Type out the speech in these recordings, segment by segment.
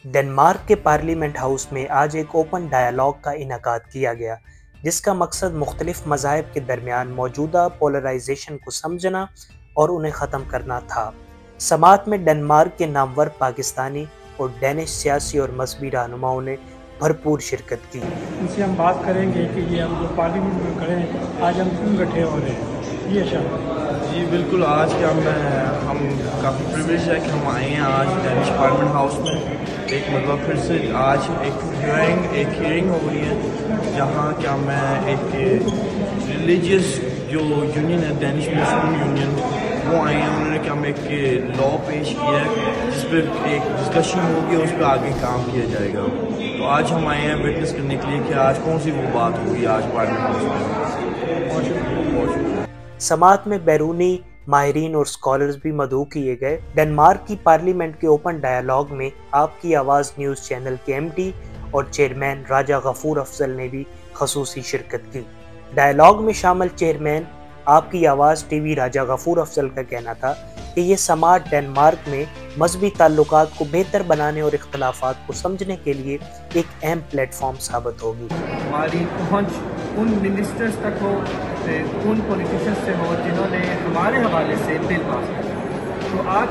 Denmark کے parliament house میں آج ایک اوپن ڈائیلاگ کا انعقاد کیا گیا، جس کا مقصد مختلف مذاہب کے درمیان موجودہ پولرائزیشن کو سمجھنا اور انہیں ختم کرنا تھا۔ سماعت میں ڈنمارک کے نامور پاکستانی اور ڈینش سیاسی اور مذہبی رہنماؤں نے بھرپور شرکت کی۔ ان سے ہم بات کریں گے کہ یہ ہم جو پارلیمنٹ میں کھڑے ہیں، آج ہم کیوں اکٹھے ہو رہے ہیں، یہ شامل۔ جی بالکل، آج کے ہم کافی پریویلیج ہے کہ ہم آئے ہیں آج ڈینش پارلیمنٹ ہاؤس میں۔ ایک مرتبہ پھر سے آج ایک ہیئرنگ ہو رہی ہے، جہاں کیا میں ایک ریلیجیس جو یونین ہے ڈینش مسلم یونین، وہ آئے ہیں۔ انہوں نے کیا ہمیں ایک لا پیش کیا ہے جس پہ ایک ڈسکشن ہوگی، اس پہ آگے کام کیا جائے گا۔ تو آج ہم آئے ہیں وٹنس کرنے کے لیے کہ آج کون سی وہ بات ہوگی آج پارلیمنٹ ہاؤس میں۔ بہت شکریہ۔ سماعت میں بیرونی ماہرین اور اسکالرز بھی مدعو کیے گئے۔ ڈنمارک کی پارلیمنٹ کے اوپن ڈائیلاگ میں آپ کی آواز نیوز چینل کے ایم ڈی اور چیئرمین راجہ غفور افضل نے بھی خصوصی شرکت کی۔ ڈائیلاگ میں شامل چیئرمین آپ کی آواز ٹی وی راجہ غفور افضل کا کہنا تھا کہ یہ سماعت ڈنمارک میں مذہبی تعلقات کو بہتر بنانے اور اختلافات کو سمجھنے کے لیے ایک اہم پلیٹ فارم ثابت ہوگی۔ ہماری پہنچ ان منسٹرز تک ہو، ان پولیٹیشنز سے ہو جنہوں نے ہمارے حوالے سے بل پاس کیا۔ تو آج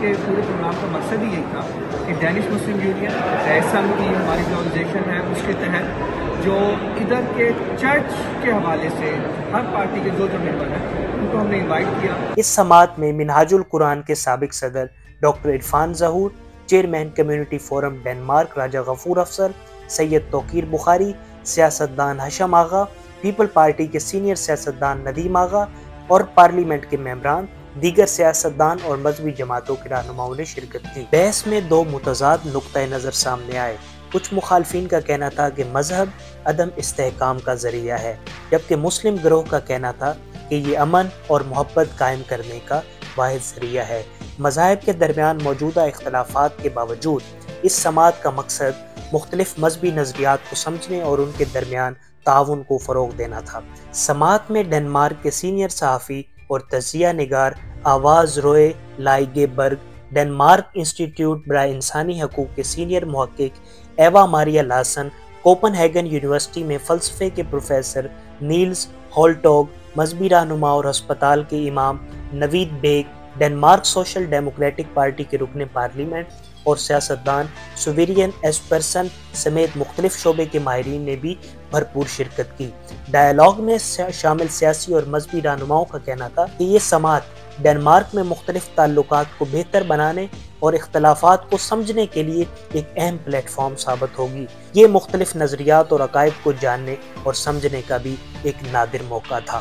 کے پورے پروگرام کا مقصد ہی یہی تھا کہ ڈینش مسلم یونین ایسم کی ہماری جو آرگنائزیشن ہے، اس کے تحت جو ادھر کے چرچ کے حوالے سے ہر پارٹی کے جو ممبر ہیں ان کو ہم نے انوائٹ کیا۔ اس سماعت میں منہاج القرآن کے سابق صدر ڈاکٹر عرفان ظہور، چیئرمین کمیونٹی فورم ڈنمارک راجہ غفور افضل، سید توقیر بخاری، سیاستدان ہشم آغا، پیپل پارٹی کے سینئر سیاستدان ندیم آغا اور پارلیمنٹ کے ممبران، دیگر سیاستدان اور مذہبی جماعتوں کے رہنماؤں نے شرکت کی۔ بحث میں دو متضاد نقطۂ نظر سامنے آئے۔ کچھ مخالفین کا کہنا تھا کہ مذہب عدم استحکام کا ذریعہ ہے، جبکہ مسلم گروہ کا کہنا تھا کہ یہ امن اور محبت قائم کرنے کا واحد ذریعہ ہے۔ مذاہب کے درمیان موجودہ اختلافات کے باوجود اس سماعت کا مقصد مختلف مذہبی نظریات کو سمجھنے اور ان کے درمیان تعاون کو فروغ دینا تھا۔ سماعت میں ڈنمارک کے سینئر صحافی اور تجزیہ نگار آواز روئے لائگے برگ، ڈنمارک انسٹیٹیوٹ برائے انسانی حقوق کے سینئر محقق ایوا ماریا لاسن، کوپن ہیگن یونیورسٹی میں فلسفے کے پروفیسر نیلز ہولٹوگ، مذہبی رہنما اور ہسپتال کے امام Naveed Baig, Denmark social democratic party کے رکن پارلیمنٹ اور سیاستدان سویرین ایسپرسن سمیت مختلف شعبے کے ماہرین نے بھی بھرپور شرکت کی۔ ڈائیلاگ میں شامل سیاسی اور مذہبی رہنماؤں کا کہنا تھا کہ یہ سماعت ڈنمارک میں مختلف تعلقات کو بہتر بنانے اور اختلافات کو سمجھنے کے لیے ایک اہم پلیٹ فارم ثابت ہوگی۔ یہ مختلف نظریات اور عقائد کو جاننے اور سمجھنے کا بھی ایک نادر موقع تھا۔